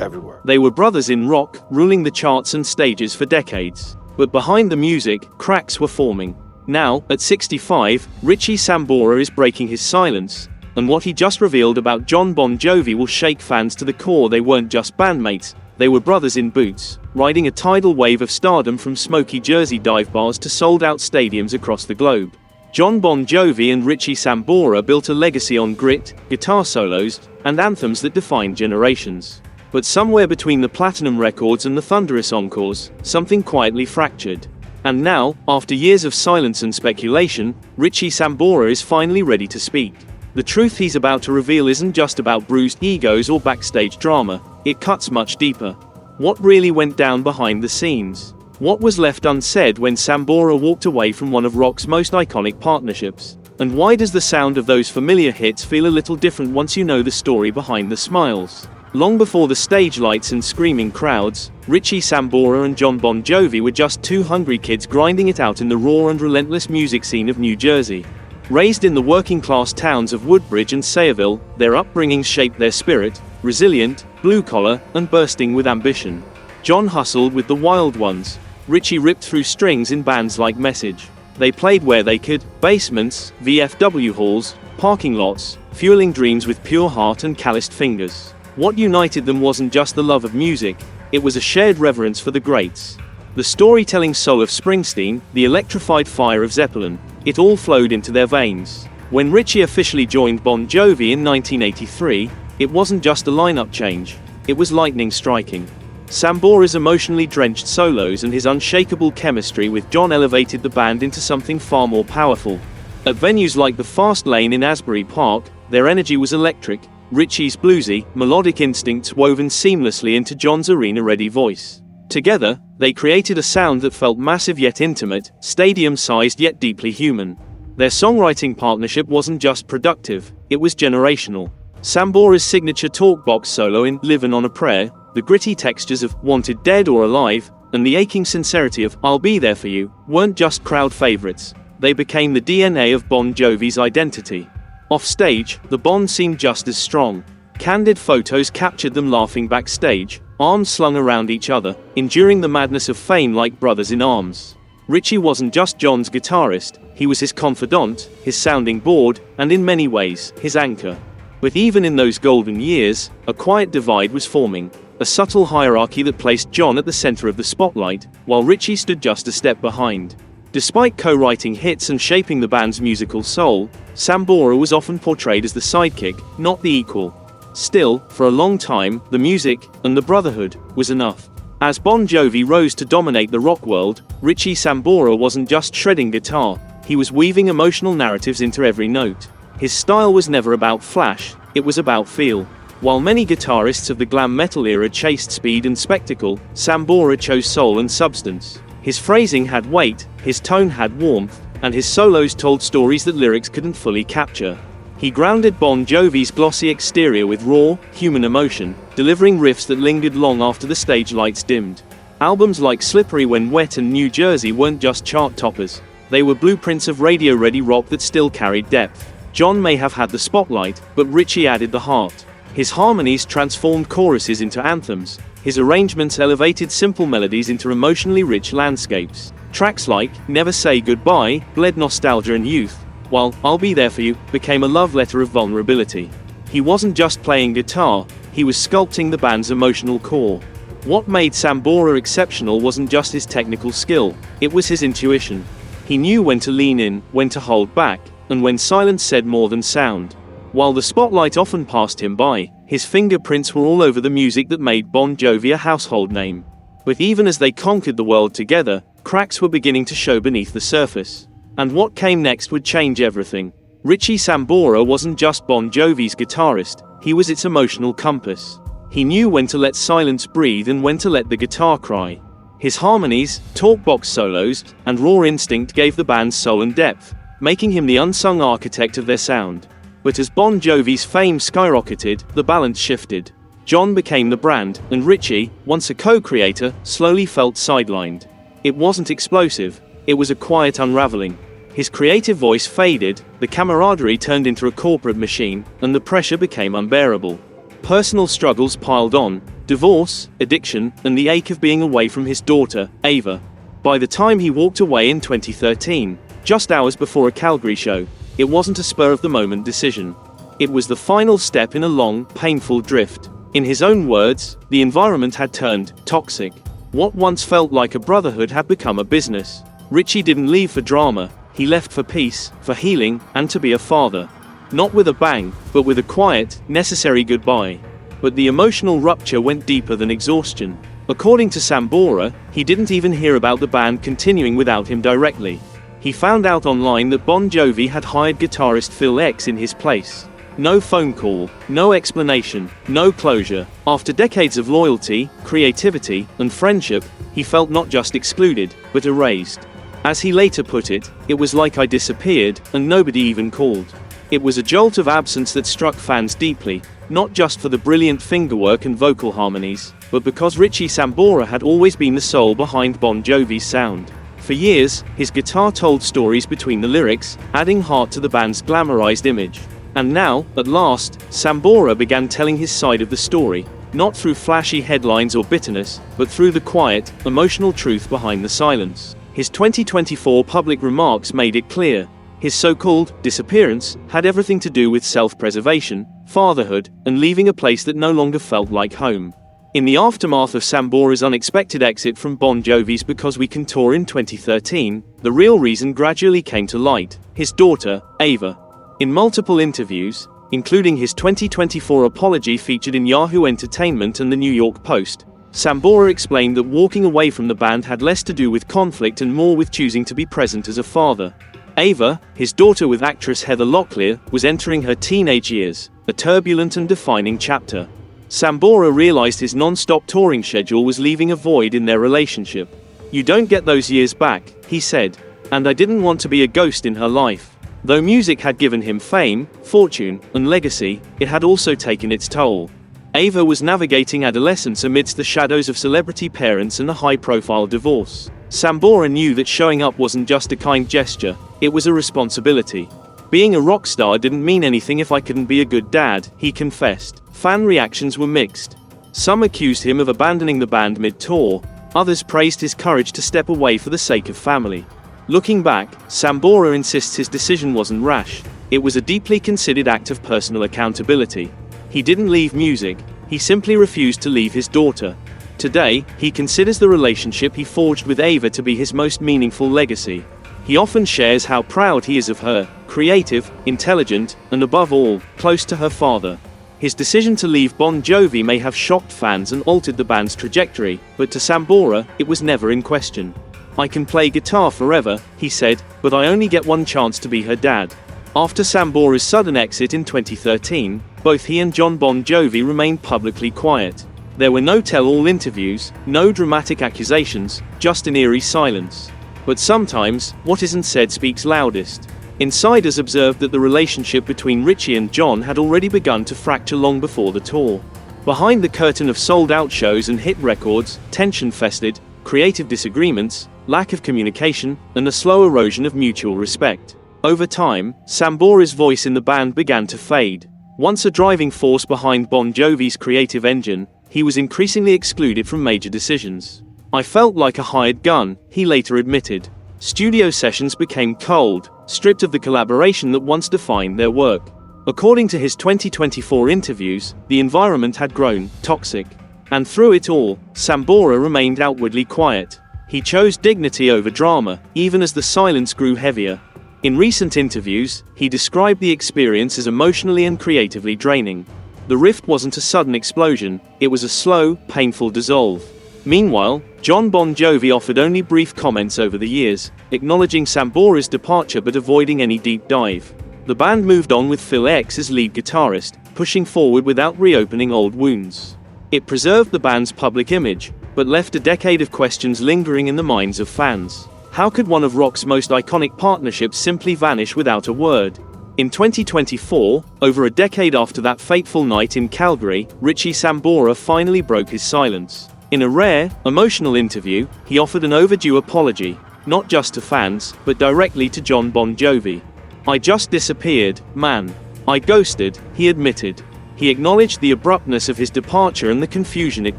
everywhere. They were brothers in rock, ruling the charts and stages for decades. But behind the music, cracks were forming. Now, at 65, Richie Sambora is breaking his silence, and what he just revealed about Jon Bon Jovi will shake fans to the core. They weren't just bandmates, they were brothers in boots, riding a tidal wave of stardom from smoky Jersey dive bars to sold-out stadiums across the globe. Jon Bon Jovi and Richie Sambora built a legacy on grit, guitar solos, and anthems that defined generations. But somewhere between the platinum records and the thunderous encores, something quietly fractured. And now, after years of silence and speculation, Richie Sambora is finally ready to speak. The truth he's about to reveal isn't just about bruised egos or backstage drama, it cuts much deeper. What really went down behind the scenes? What was left unsaid when Sambora walked away from one of rock's most iconic partnerships? And why does the sound of those familiar hits feel a little different once you know the story behind the smiles? Long before the stage lights and screaming crowds, Richie Sambora and Jon Bon Jovi were just two hungry kids grinding it out in the raw and relentless music scene of New Jersey. Raised in the working-class towns of Woodbridge and Sayreville, their upbringings shaped their spirit, resilient, blue-collar, and bursting with ambition. Jon hustled with the wild ones. Richie ripped through strings in bands like Message. They played where they could, basements, VFW halls, parking lots, fueling dreams with pure heart and calloused fingers. What united them wasn't just the love of music, it was a shared reverence for the greats. The storytelling soul of Springsteen, the electrified fire of Zeppelin, it all flowed into their veins. When Richie officially joined Bon Jovi in 1983, it wasn't just a lineup change, it was lightning striking. Sambora's emotionally drenched solos and his unshakable chemistry with Jon elevated the band into something far more powerful. At venues like the Fast Lane in Asbury Park, their energy was electric, Richie's bluesy, melodic instincts woven seamlessly into Jon's arena-ready voice. Together, they created a sound that felt massive yet intimate, stadium-sized yet deeply human. Their songwriting partnership wasn't just productive, it was generational. Sambora's signature talkbox solo in "Livin' on a Prayer," the gritty textures of "Wanted Dead or Alive," and the aching sincerity of "I'll Be There For You" weren't just crowd favorites, they became the DNA of Bon Jovi's identity. Off-stage, the bond seemed just as strong. Candid photos captured them laughing backstage, arms slung around each other, enduring the madness of fame like brothers in arms. Richie wasn't just Jon's guitarist, he was his confidant, his sounding board, and in many ways, his anchor. But even in those golden years, a quiet divide was forming, a subtle hierarchy that placed Jon at the center of the spotlight, while Richie stood just a step behind. Despite co-writing hits and shaping the band's musical soul, Sambora was often portrayed as the sidekick, not the equal. Still, for a long time, the music, and the brotherhood, was enough. As Bon Jovi rose to dominate the rock world, Richie Sambora wasn't just shredding guitar, he was weaving emotional narratives into every note. His style was never about flash, it was about feel. While many guitarists of the glam metal era chased speed and spectacle, Sambora chose soul and substance. His phrasing had weight, his tone had warmth, and his solos told stories that lyrics couldn't fully capture. He grounded Bon Jovi's glossy exterior with raw, human emotion, delivering riffs that lingered long after the stage lights dimmed. Albums like Slippery When Wet and New Jersey weren't just chart toppers, they were blueprints of radio-ready rock that still carried depth. Jon may have had the spotlight, but Richie added the heart. His harmonies transformed choruses into anthems, his arrangements elevated simple melodies into emotionally rich landscapes. Tracks like Never Say Goodbye bled nostalgia and youth, while I'll Be There For You became a love letter of vulnerability. He wasn't just playing guitar, he was sculpting the band's emotional core. What made Sambora exceptional wasn't just his technical skill, it was his intuition. He knew when to lean in, when to hold back, and when silence said more than sound. While the spotlight often passed him by, his fingerprints were all over the music that made Bon Jovi a household name. But even as they conquered the world together, cracks were beginning to show beneath the surface. And what came next would change everything. Richie Sambora wasn't just Bon Jovi's guitarist, he was its emotional compass. He knew when to let silence breathe and when to let the guitar cry. His harmonies, talkbox solos, and raw instinct gave the band soul and depth, making him the unsung architect of their sound. But as Bon Jovi's fame skyrocketed, the balance shifted. Jon became the brand, and Richie, once a co-creator, slowly felt sidelined. It wasn't explosive, it was a quiet unraveling. His creative voice faded, the camaraderie turned into a corporate machine, and the pressure became unbearable. Personal struggles piled on, divorce, addiction, and the ache of being away from his daughter, Ava. By the time he walked away in 2013, just hours before a Calgary show, it wasn't a spur-of-the-moment decision. It was the final step in a long, painful drift. In his own words, the environment had turned toxic. What once felt like a brotherhood had become a business. Richie didn't leave for drama, he left for peace, for healing, and to be a father. Not with a bang, but with a quiet, necessary goodbye. But the emotional rupture went deeper than exhaustion. According to Sambora, he didn't even hear about the band continuing without him directly. He found out online that Bon Jovi had hired guitarist Phil X in his place. No phone call, no explanation, no closure. After decades of loyalty, creativity, and friendship, he felt not just excluded, but erased. As he later put it was like I disappeared, and nobody even called. It was a jolt of absence that struck fans deeply, not just for the brilliant fingerwork and vocal harmonies, but because Richie Sambora had always been the soul behind Bon Jovi's sound. For years, his guitar told stories between the lyrics, adding heart to the band's glamorized image. And now, at last, Sambora began telling his side of the story, not through flashy headlines or bitterness, but through the quiet, emotional truth behind the silence. His 2024 public remarks made it clear. His so-called disappearance had everything to do with self-preservation, fatherhood, and leaving a place that no longer felt like home. In the aftermath of Sambora's unexpected exit from Bon Jovi's Because We Can tour in 2013, the real reason gradually came to light: his daughter, Ava. In multiple interviews, including his 2024 apology featured in Yahoo Entertainment and the New York Post, Sambora explained that walking away from the band had less to do with conflict and more with choosing to be present as a father. Ava, his daughter with actress Heather Locklear, was entering her teenage years, a turbulent and defining chapter. Sambora realized his non-stop touring schedule was leaving a void in their relationship. "You don't get those years back," he said, "and I didn't want to be a ghost in her life." Though music had given him fame, fortune, and legacy, it had also taken its toll. Ava was navigating adolescence amidst the shadows of celebrity parents and a high-profile divorce. Sambora knew that showing up wasn't just a kind gesture, it was a responsibility. "Being a rock star didn't mean anything if I couldn't be a good dad," he confessed. Fan reactions were mixed. Some accused him of abandoning the band mid-tour, others praised his courage to step away for the sake of family. Looking back, Sambora insists his decision wasn't rash, it was a deeply considered act of personal accountability. He didn't leave music, he simply refused to leave his daughter. Today, he considers the relationship he forged with Ava to be his most meaningful legacy. He often shares how proud he is of her, creative, intelligent, and above all, close to her father. His decision to leave Bon Jovi may have shocked fans and altered the band's trajectory, but to Sambora, it was never in question. "I can play guitar forever," he said, "but I only get one chance to be her dad." After Sambora's sudden exit in 2013, both he and Jon Bon Jovi remained publicly quiet. There were no tell-all interviews, no dramatic accusations, just an eerie silence. But sometimes, what isn't said speaks loudest. Insiders observed that the relationship between Richie and Jon had already begun to fracture long before the tour. Behind the curtain of sold-out shows and hit records, tension festered, creative disagreements, lack of communication, and a slow erosion of mutual respect. Over time, Sambora's voice in the band began to fade. Once a driving force behind Bon Jovi's creative engine, he was increasingly excluded from major decisions. "I felt like a hired gun," he later admitted. Studio sessions became cold, stripped of the collaboration that once defined their work. According to his 2024 interviews, the environment had grown toxic. And through it all, Sambora remained outwardly quiet. He chose dignity over drama, even as the silence grew heavier. In recent interviews, he described the experience as emotionally and creatively draining. The rift wasn't a sudden explosion, it was a slow, painful dissolve. Meanwhile, Jon Bon Jovi offered only brief comments over the years, acknowledging Sambora's departure but avoiding any deep dive. The band moved on with Phil X as lead guitarist, pushing forward without reopening old wounds. It preserved the band's public image, but left a decade of questions lingering in the minds of fans. How could one of rock's most iconic partnerships simply vanish without a word? In 2024, over a decade after that fateful night in Calgary, Richie Sambora finally broke his silence. In a rare, emotional interview, he offered an overdue apology, not just to fans, but directly to Jon Bon Jovi. "I just disappeared, man. I ghosted," he admitted. He acknowledged the abruptness of his departure and the confusion it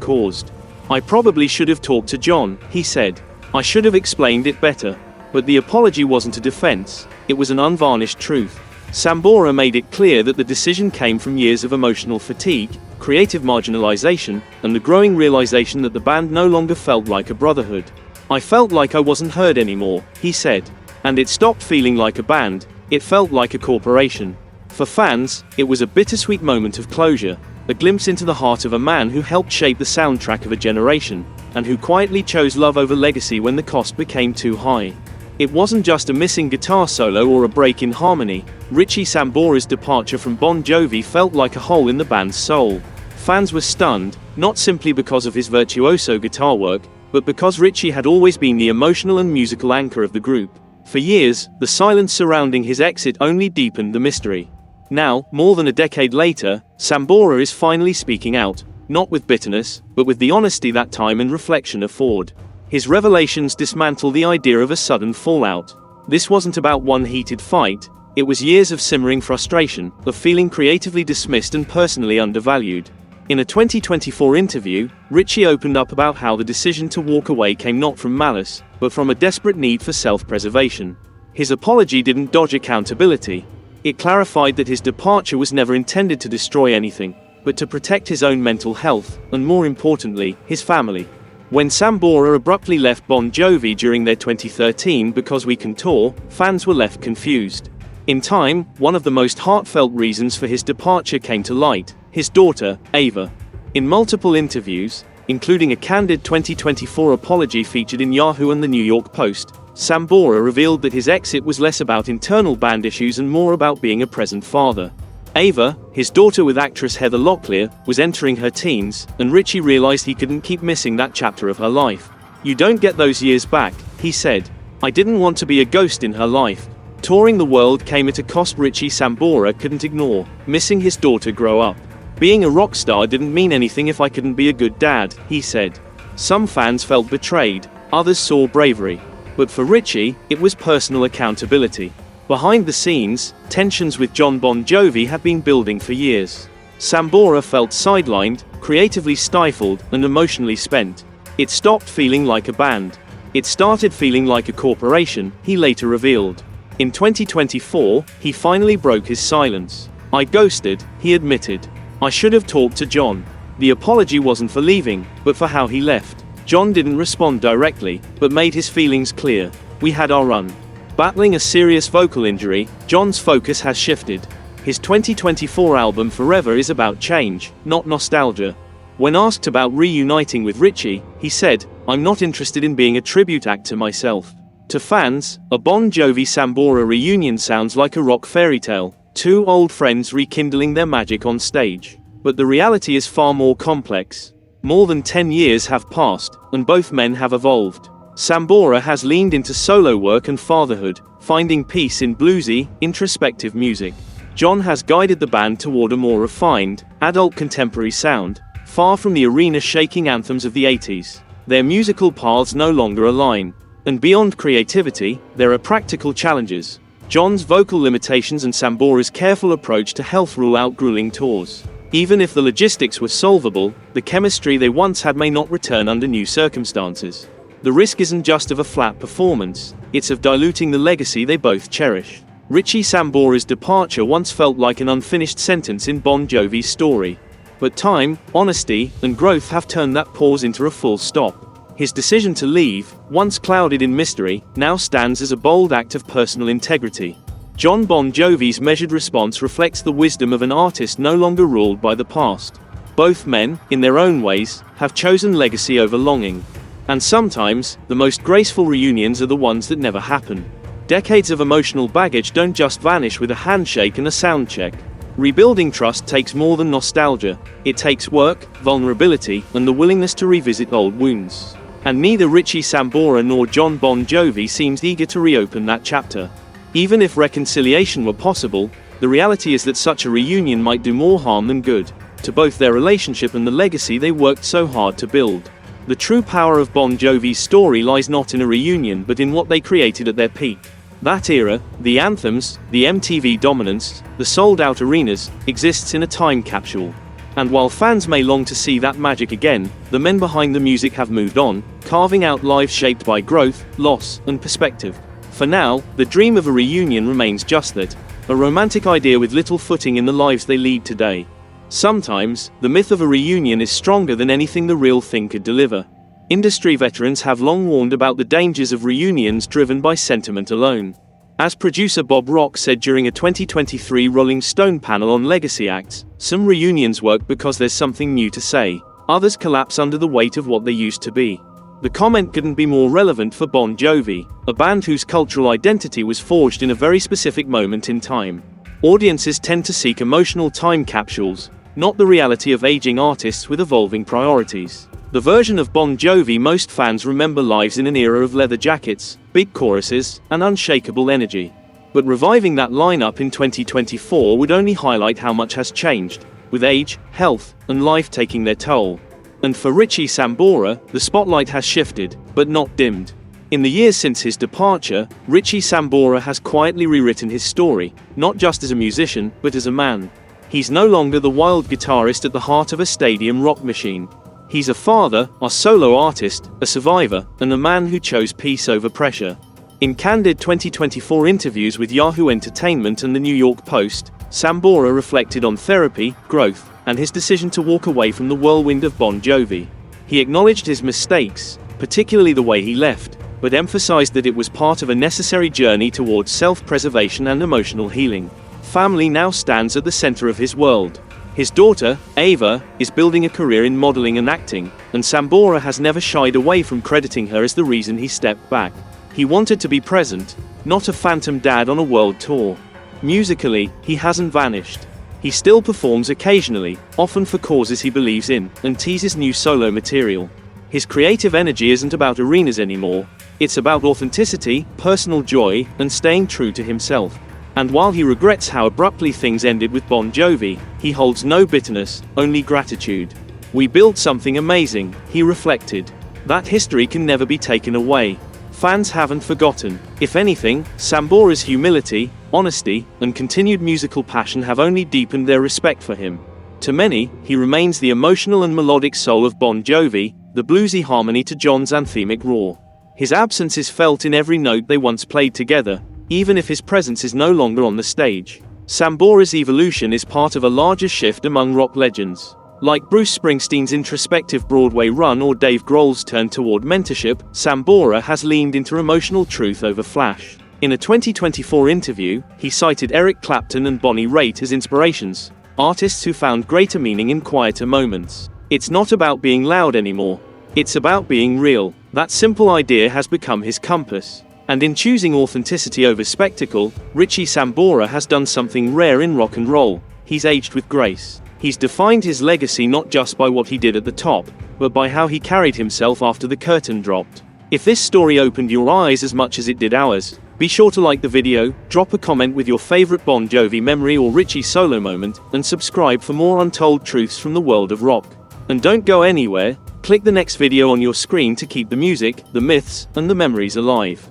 caused. "I probably should have talked to Jon," he said. "I should have explained it better." But the apology wasn't a defense, it was an unvarnished truth. Sambora made it clear that the decision came from years of emotional fatigue, creative marginalization, and the growing realization that the band no longer felt like a brotherhood. "I felt like I wasn't heard anymore," he said. "And it stopped feeling like a band, it felt like a corporation." For fans, it was a bittersweet moment of closure, a glimpse into the heart of a man who helped shape the soundtrack of a generation, and who quietly chose love over legacy when the cost became too high. It wasn't just a missing guitar solo or a break in harmony. Richie Sambora's departure from Bon Jovi felt like a hole in the band's soul. Fans were stunned, not simply because of his virtuoso guitar work, but because Richie had always been the emotional and musical anchor of the group. For years, the silence surrounding his exit only deepened the mystery. Now, more than a decade later, Sambora is finally speaking out, not with bitterness, but with the honesty that time and reflection afford. His revelations dismantle the idea of a sudden fallout. This wasn't about one heated fight, it was years of simmering frustration, of feeling creatively dismissed and personally undervalued. In a 2024 interview, Richie opened up about how the decision to walk away came not from malice, but from a desperate need for self-preservation. His apology didn't dodge accountability. It clarified that his departure was never intended to destroy anything, but to protect his own mental health, and more importantly, his family. When Sambora abruptly left Bon Jovi during their 2013 Because We Can Tour, fans were left confused. In time, one of the most heartfelt reasons for his departure came to light: his daughter, Ava. In multiple interviews, including a candid 2024 apology featured in Yahoo and the New York Post, Sambora revealed that his exit was less about internal band issues and more about being a present father. Ava, his daughter with actress Heather Locklear, was entering her teens, and Richie realized he couldn't keep missing that chapter of her life. "You don't get those years back," he said. "I didn't want to be a ghost in her life." Touring the world came at a cost Richie Sambora couldn't ignore, missing his daughter grow up. "Being a rock star didn't mean anything if I couldn't be a good dad," he said. Some fans felt betrayed, others saw bravery. But for Richie, it was personal accountability. Behind the scenes, tensions with Jon Bon Jovi had been building for years. Sambora felt sidelined, creatively stifled, and emotionally spent. It stopped feeling like a band. It started feeling like a corporation, he later revealed. In 2024, he finally broke his silence. "I ghosted," he admitted. "I should have talked to Jon." The apology wasn't for leaving, but for how he left. Jon didn't respond directly, but made his feelings clear. "We had our run." Battling a serious vocal injury, Jon's focus has shifted. His 2024 album Forever is about change, not nostalgia. When asked about reuniting with Richie, he said, "I'm not interested in being a tribute act to myself." To fans, a Bon Jovi Sambora reunion sounds like a rock fairy tale, two old friends rekindling their magic on stage. But the reality is far more complex. More than 10 years have passed, and both men have evolved. Sambora has leaned into solo work and fatherhood, finding peace in bluesy, introspective music. Jon has guided the band toward a more refined, adult contemporary sound, far from the arena-shaking anthems of the 80s. Their musical paths no longer align. And beyond creativity, there are practical challenges. Jon's vocal limitations and Sambora's careful approach to health rule out grueling tours. Even if the logistics were solvable, the chemistry they once had may not return under new circumstances. The risk isn't just of a flat performance, it's of diluting the legacy they both cherish. Richie Sambora's departure once felt like an unfinished sentence in Bon Jovi's story. But time, honesty, and growth have turned that pause into a full stop. His decision to leave, once clouded in mystery, now stands as a bold act of personal integrity. Jon Bon Jovi's measured response reflects the wisdom of an artist no longer ruled by the past. Both men, in their own ways, have chosen legacy over longing. And sometimes, the most graceful reunions are the ones that never happen. Decades of emotional baggage don't just vanish with a handshake and a sound check. Rebuilding trust takes more than nostalgia. It takes work, vulnerability, and the willingness to revisit old wounds. And neither Richie Sambora nor Jon Bon Jovi seems eager to reopen that chapter. Even if reconciliation were possible, the reality is that such a reunion might do more harm than good, to both their relationship and the legacy they worked so hard to build. The true power of Bon Jovi's story lies not in a reunion but in what they created at their peak. That era, the anthems, the MTV dominance, the sold-out arenas, exists in a time capsule. And while fans may long to see that magic again, the men behind the music have moved on, carving out lives shaped by growth, loss, and perspective. For now, the dream of a reunion remains just that, a romantic idea with little footing in the lives they lead today. Sometimes, the myth of a reunion is stronger than anything the real thing could deliver. Industry veterans have long warned about the dangers of reunions driven by sentiment alone. As producer Bob Rock said during a 2023 Rolling Stone panel on legacy acts, some reunions work because there's something new to say, others collapse under the weight of what they used to be. The comment couldn't be more relevant for Bon Jovi, a band whose cultural identity was forged in a very specific moment in time. Audiences tend to seek emotional time capsules, not the reality of aging artists with evolving priorities. The version of Bon Jovi most fans remember lives in an era of leather jackets, big choruses, and unshakable energy. But reviving that lineup in 2024 would only highlight how much has changed, with age, health, and life taking their toll. And for Richie Sambora, the spotlight has shifted, but not dimmed. In the years since his departure, Richie Sambora has quietly rewritten his story, not just as a musician, but as a man. He's no longer the wild guitarist at the heart of a stadium rock machine. He's a father, a solo artist, a survivor, and a man who chose peace over pressure. In candid 2024 interviews with Yahoo Entertainment and the New York Post, Sambora reflected on therapy, growth, and his decision to walk away from the whirlwind of Bon Jovi. He acknowledged his mistakes, particularly the way he left, but emphasized that it was part of a necessary journey towards self-preservation and emotional healing. Family now stands at the center of his world. His daughter, Ava, is building a career in modeling and acting, and Sambora has never shied away from crediting her as the reason he stepped back. He wanted to be present, not a phantom dad on a world tour. Musically, he hasn't vanished. He still performs occasionally, often for causes he believes in, and teases new solo material. His creative energy isn't about arenas anymore. It's about authenticity, personal joy, and staying true to himself. And while he regrets how abruptly things ended with Bon Jovi, he holds no bitterness, only gratitude. "We built something amazing," he reflected. "That history can never be taken away." Fans haven't forgotten. If anything, Sambora's humility, honesty, and continued musical passion have only deepened their respect for him. To many, he remains the emotional and melodic soul of Bon Jovi, the bluesy harmony to Jon's anthemic roar. His absence is felt in every note they once played together, even if his presence is no longer on the stage. Sambora's evolution is part of a larger shift among rock legends. Like Bruce Springsteen's introspective Broadway run or Dave Grohl's turn toward mentorship, Sambora has leaned into emotional truth over flash. In a 2024 interview, he cited Eric Clapton and Bonnie Raitt as inspirations, artists who found greater meaning in quieter moments. "It's not about being loud anymore. It's about being real." That simple idea has become his compass. And in choosing authenticity over spectacle, Richie Sambora has done something rare in rock and roll. He's aged with grace. He's defined his legacy not just by what he did at the top, but by how he carried himself after the curtain dropped. If this story opened your eyes as much as it did ours, be sure to like the video, drop a comment with your favorite Bon Jovi memory or Richie solo moment, and subscribe for more untold truths from the world of rock. And don't go anywhere, click the next video on your screen to keep the music, the myths, and the memories alive.